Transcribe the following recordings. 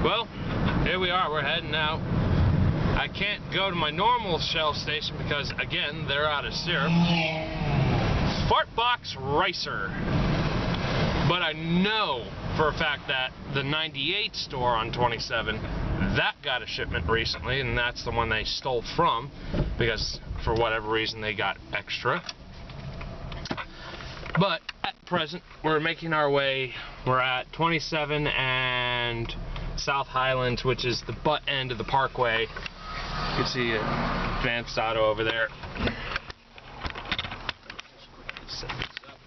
Well, here we are, we're heading out. I can't go to my normal Shell station because, again, they're out of syrup. Fartbox Racer. But I know for a fact that the 98 store on 27, that got a shipment recently, and that's the one they stole from, because for whatever reason they got extra. But at present, we're making our way. We're at 27 and South Highlands, which is the butt end of the parkway. You can see Advanced Auto over there. Set this up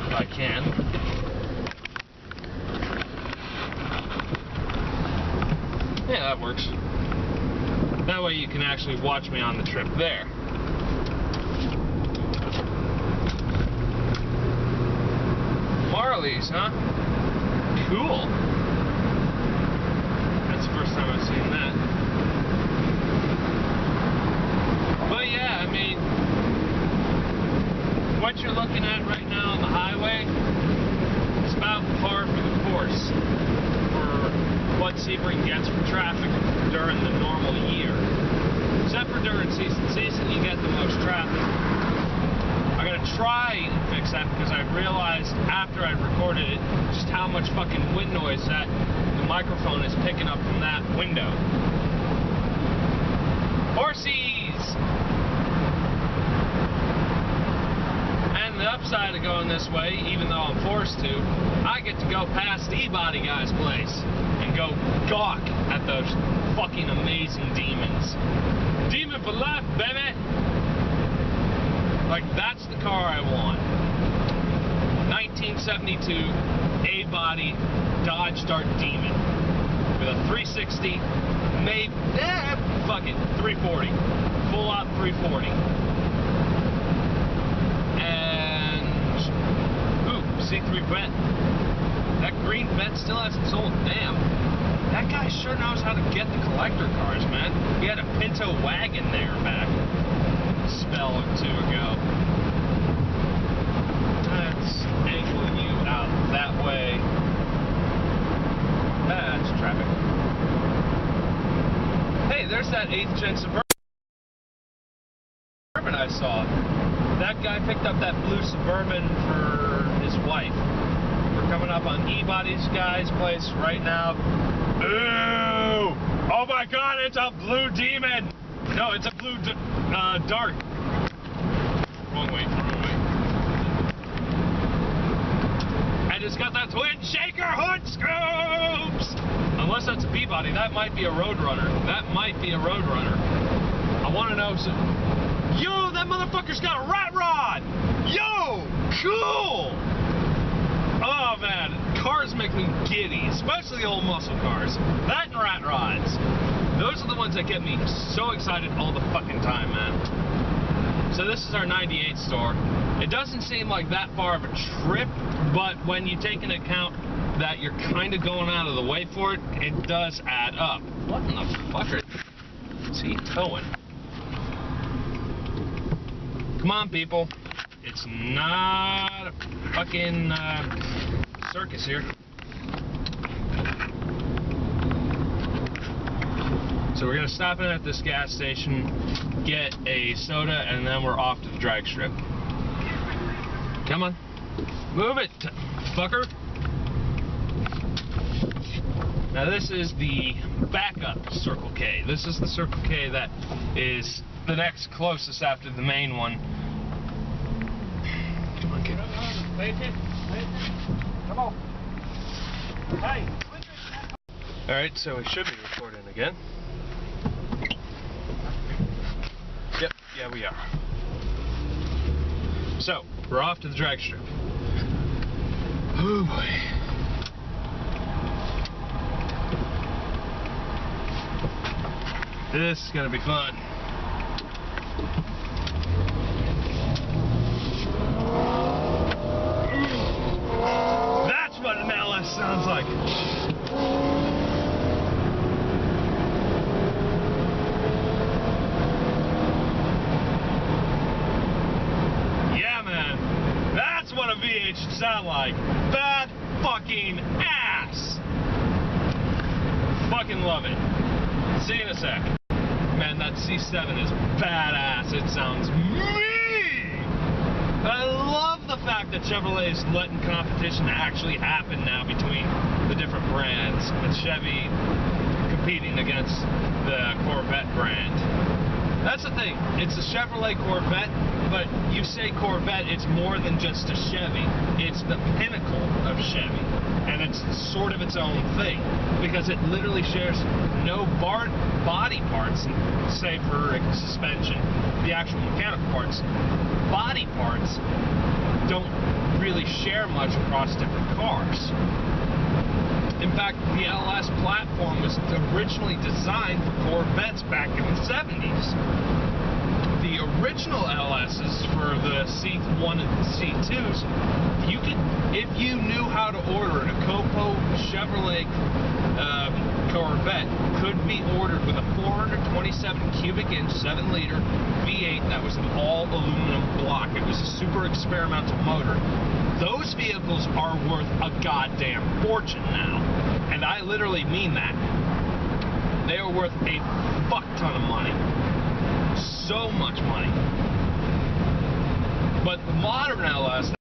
if I can. Yeah, that works. That way you can actually watch me on the trip there. Marley's, huh? Cool. That's the first time I've seen that. But yeah, I mean, what you're looking at right now on the highway is about par for the course for what Sebring gets for traffic during the normal year. Except for during season. Season, you get the most traffic. I'm gonna try and fix that because I realized after I recorded it just how much fucking wind noise that the microphone is picking up from that window. Horsies! And the upside of going this way, even though I'm forced to, I get to go past E-Body Guy's place and go gawk at those fucking amazing demons. Demon for life, baby! Like, that's the car I want. 1972 A-body Dodge Dart Demon with a 360, maybe, fuck it, 340, full out 340. And ooh, C3 vent. That green vent still hasn't sold. Damn, that guy sure knows how to get the collector cars, man. He had a Pinto wagon there back a spell or two ago. Let's angle you out that way. That's traffic. Hey, there's that 8th gen Suburban I saw. That guy picked up that blue Suburban for his wife. We're coming up on E-Body's guy's place right now. Ooh! Oh my god, it's a blue demon! No, it's a blue dart. Wrong way, wrong way. And it's got that twin shaker hood scoops! Unless that's a Peabody, that might be a Roadrunner. That might be a Roadrunner. I want to know some... Yo, that motherfucker's got a rat rod! Yo! Cool! Oh man, cars make me giddy, especially old muscle cars. That and rat rods. Those are the ones that get me so excited all the fucking time, man. So this is our 98 store. It doesn't seem like that far of a trip, but when you take into account that you're kind of going out of the way for it, it does add up. What in the fuck is he towing? Come on, people. It's not a fucking circus here. So we're going to stop in at this gas station, get a soda, and then we're off to the drag strip. Come on. Move it, fucker. Now this is the backup Circle K. This is the Circle K that is the next closest after the main one. Come on, kid. Come on. Hey. Alright, so we should be recording again. Yep, yeah we are. So, we're off to the drag strip. Oh boy. This is gonna be fun. That's what an LS sounds like. Yeah, man. That's what a V8 should sound like. Bad fucking ass. love it. See you in a sec. Man, that C7 is badass. It sounds mean. I love the fact that Chevrolet is letting competition actually happen now between the different brands, and Chevy competing against the Corvette brand. That's the thing. It's a Chevrolet Corvette, but you say Corvette, it's more than just a Chevy. It's the pinnacle of Chevy, and it's sort of its own thing because it literally shares no body parts, save for suspension, the actual mechanical parts. Body parts don't really share much across different cars. In fact, the LS platform was originally designed for Corvettes back in the 70s. The original LSs for the C1 and C2s, you could, if you knew how to order it, a Copo Chevrolet Corvette could be ordered with a 427 cubic inch 7-liter V8 that was an all aluminum block. It was a super experimental motor. Those vehicles are worth a goddamn fortune now. And I literally mean that. They are worth a fuck ton of money. So much money. But the modern LS...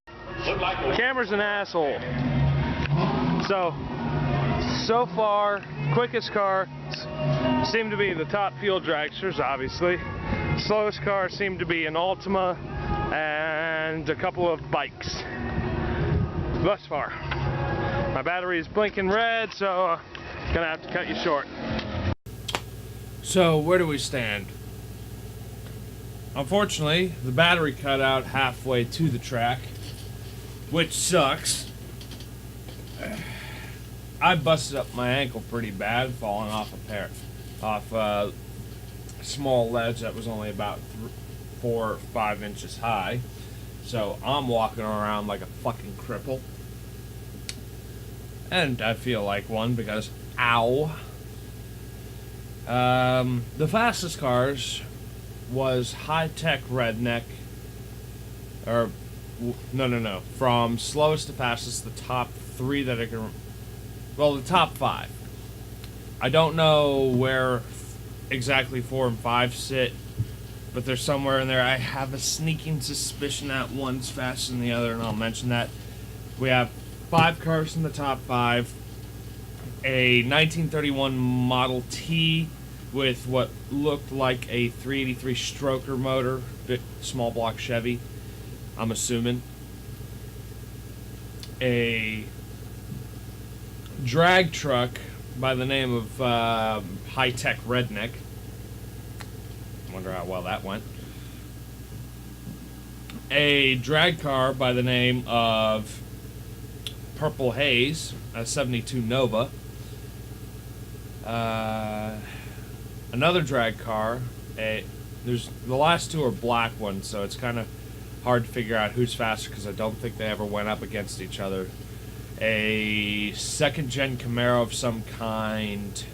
Camera's an asshole. So far, quickest cars seem to be the top fuel dragsters, obviously. Slowest cars seem to be an Altima and a couple of bikes. Thus far. My battery is blinking red, so gonna have to cut you short. So where do we stand? Unfortunately, the battery cut out halfway to the track, which sucks. I busted up my ankle pretty bad, falling off a small ledge that was only about 4 or 5 inches high. So I'm walking around like a fucking cripple. And I feel like one because, ow. The fastest cars was high-tech redneck, or, no, from slowest to fastest, the top 3 that I can, well, the top 5. I don't know where exactly 4 and 5 sit, but they're somewhere in there. I have a sneaking suspicion that one's faster than the other, and I'll mention that. We have 5 cars in the top 5, a 1931 Model T with what looked like a 383 stroker motor, big, small block Chevy, I'm assuming. A drag truck by the name of High-Tech Redneck. Wonder how well that went. A drag car by the name of Purple Haze, a 72 Nova. Another drag car. The last 2 are black ones, so it's kind of hard to figure out who's faster because I don't think they ever went up against each other. A second-gen Camaro of some kind,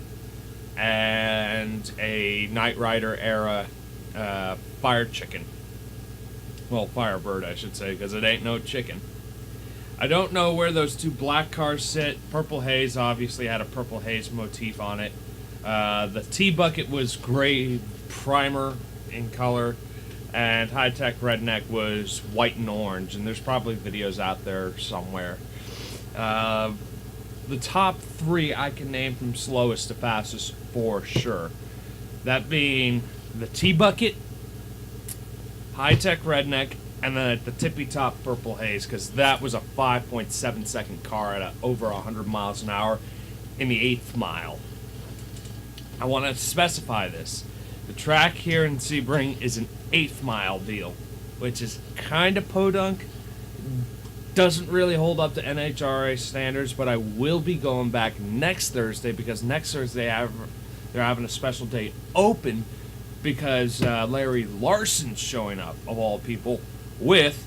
and a Knight Rider era Fire Chicken. Well, Firebird, I should say, because it ain't no chicken. I don't know where those 2 black cars sit. Purple Haze obviously had a Purple Haze motif on it. The T-Bucket was gray primer in color, and High-Tech Redneck was white and orange, and there's probably videos out there somewhere. The top 3 I can name from slowest to fastest for sure. That being the T-Bucket, High-Tech Redneck, and then at the tippy top, Purple Haze, because that was a 5.7 second car at over 100 miles an hour in the 8th mile. I want to specify this. The track here in Sebring is an 8th mile deal, which is kind of podunk. Doesn't really hold up to NHRA standards, but I will be going back next Thursday because next Thursday they're having a special day open because Larry Larson's showing up, of all people, with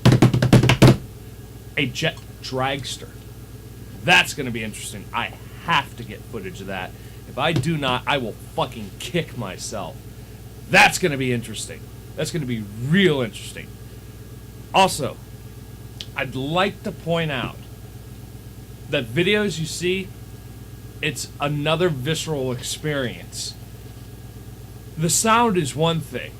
a jet dragster. That's going to be interesting. I have to get footage of that. If I do not, I will fucking kick myself. That's going to be interesting. That's going to be real interesting. Also, I'd like to point out that videos you see it's another visceral experience. The sound is one thing,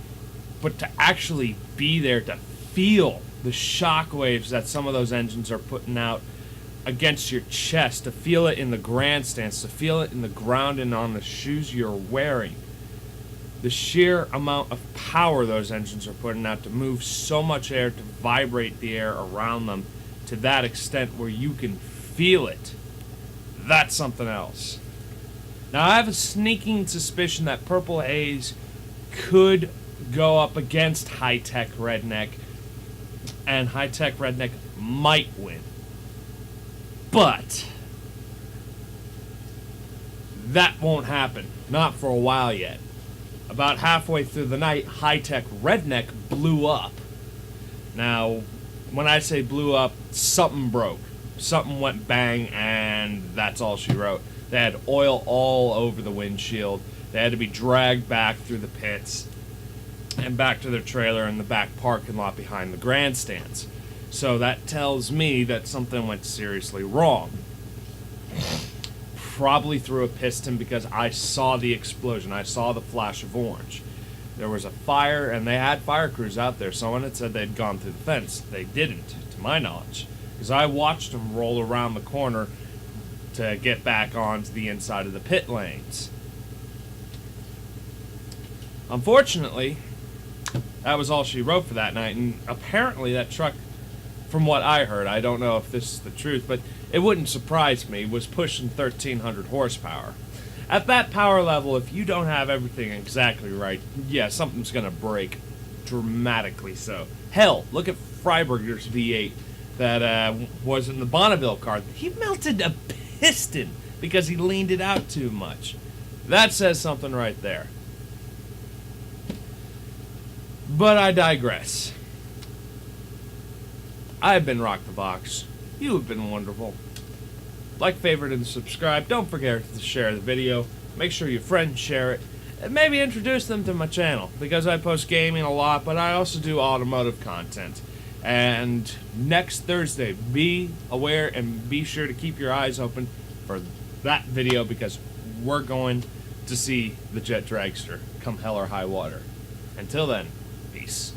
but to actually be there, to feel the shock waves that some of those engines are putting out against your chest, to feel it in the grandstands, to feel it in the ground and on the shoes you're wearing. The sheer amount of power those engines are putting out to move so much air, to vibrate the air around them to that extent where you can feel it. That's something else. Now, I have a sneaking suspicion that Purple Haze could go up against High-Tech Redneck, and High-Tech Redneck might win. But that won't happen. Not for a while yet. About halfway through the night, High-Tech Redneck blew up. Now, when I say blew up, something broke. Something went bang, and that's all she wrote. They had oil all over the windshield. They had to be dragged back through the pits and back to their trailer in the back parking lot behind the grandstands. So that tells me that something went seriously wrong. Probably through a piston, because I saw the explosion. I saw the flash of orange. There was a fire, and they had fire crews out there. Someone had said they'd gone through the fence. They didn't, to my knowledge, because I watched them roll around the corner to get back onto the inside of the pit lanes. Unfortunately, that was all she wrote for that night, and apparently that truck, from what I heard, I don't know if this is the truth, but it wouldn't surprise me, was pushing 1,300 horsepower. At that power level, if you don't have everything exactly right, yeah, something's going to break dramatically so. Hell, look at Freiberger's V8 that was in the Bonneville car. He melted a piston because he leaned it out too much. That says something right there. But I digress. I've been Rockthevox. You have been wonderful. Like, favorite, and subscribe. Don't forget to share the video. Make sure your friends share it. And maybe introduce them to my channel, because I post gaming a lot, but I also do automotive content. And next Thursday, be aware and be sure to keep your eyes open for that video, because we're going to see the Jet Dragster come hell or high water. Until then, peace.